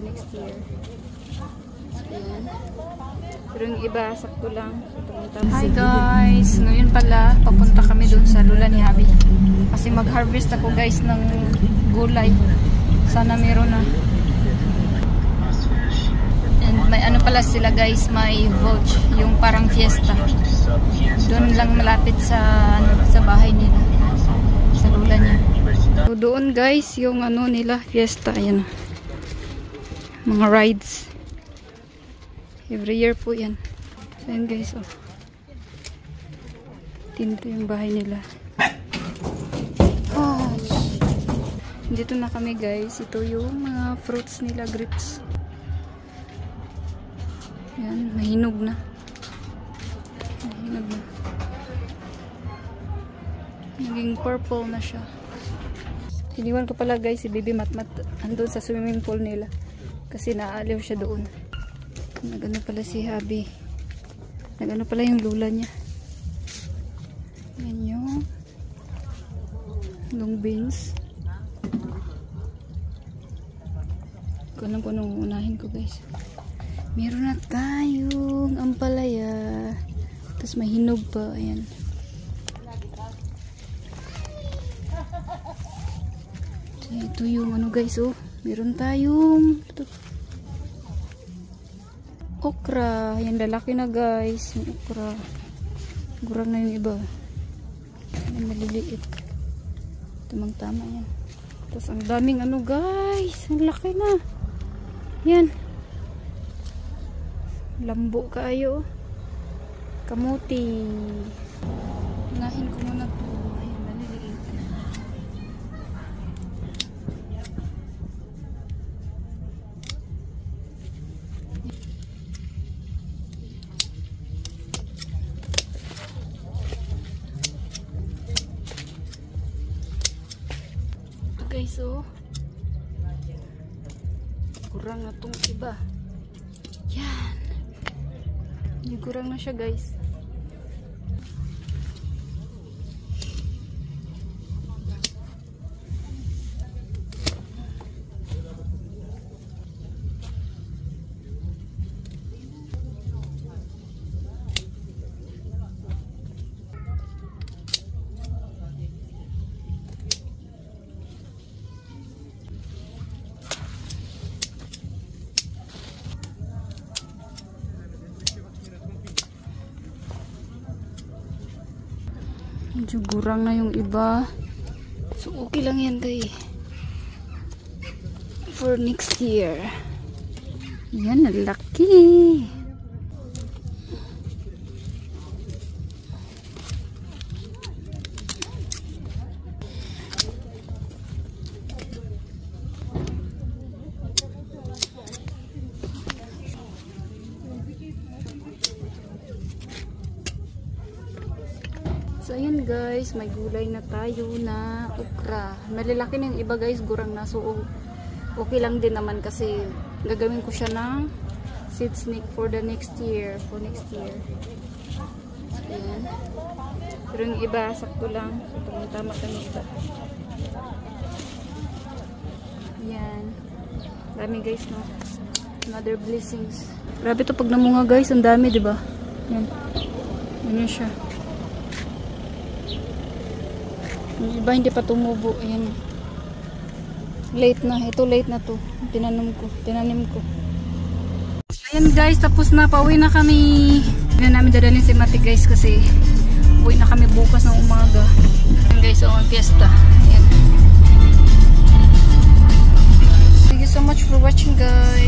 Next year. Ayan. Pero yung iba, sakto lang. Hi guys! Ngayon pala, papunta kami dun sa lula ni Habi. Kasi mag-harvest ako guys ng gulay. Sana meron na. And may ano pala sila guys, may Vogue. Yung parang fiesta. Doon lang malapit sa, sa bahay nila. Sa lula niya. So doon guys, yung ano nila, fiesta. Ayan. Mga rides. Every year po yan. So yan guys, oh. Dito yung bahay nila. Oh. Dito na kami guys. Ito yung mga fruits nila, grapes. Yan, mahinog na. Mahinog na. Naging purple na siya. Iniwan ko pala guys si Baby Matmat andun sa swimming pool nila. Kasi naaliw siya doon. Nagano pala si Habi. Nagano pala yung lula niya. Yan yung long beans. Kung alam ko anong unahin ko guys. Meron na tayong ampalaya. Tapos may hinog pa. Ayan. So, ito yung ano guys, oh. Meron tayong ito. Okra. Ayan, lalaki na guys. Yung okra. Gurang na yung iba. Ayan, maliliit. Tamang-tama yan. Tapos ang daming ano guys. Ang laki na. Yan. Lambo kayo. Kamuti. Unahin ko muna to. Ayan, maliliit. Ito guys, oh. Kurang na tong iba. Yan. Kurang na siya guys. Medyo gurang na yung iba. So, okay lang yan guys. For next year. Yan, laki. So ayan guys, may gulay na tayo na okra. Malalaki na yung iba guys, gurang na. So okay lang din naman kasi gagawin ko siya ng seed snake for the next year. For next year. So ayan. Pero yung iba, sakto lang. So tama kami iba. Ayan. Dami guys, no? Another blessings. Grabe to pag namunga guys, ang dami, diba? Ayan. Ayan siya. Yung iba hindi pa tumubo. Ayan. Late na. Ito late na to. Tinanim ko. Ayan guys, tapos na. Pauwi na kami. Hindi na namin dadalhin si Mati guys kasi uwi na kami bukas ng umaga. Ayan guys, ang fiesta. Ayan. Thank you so much for watching guys.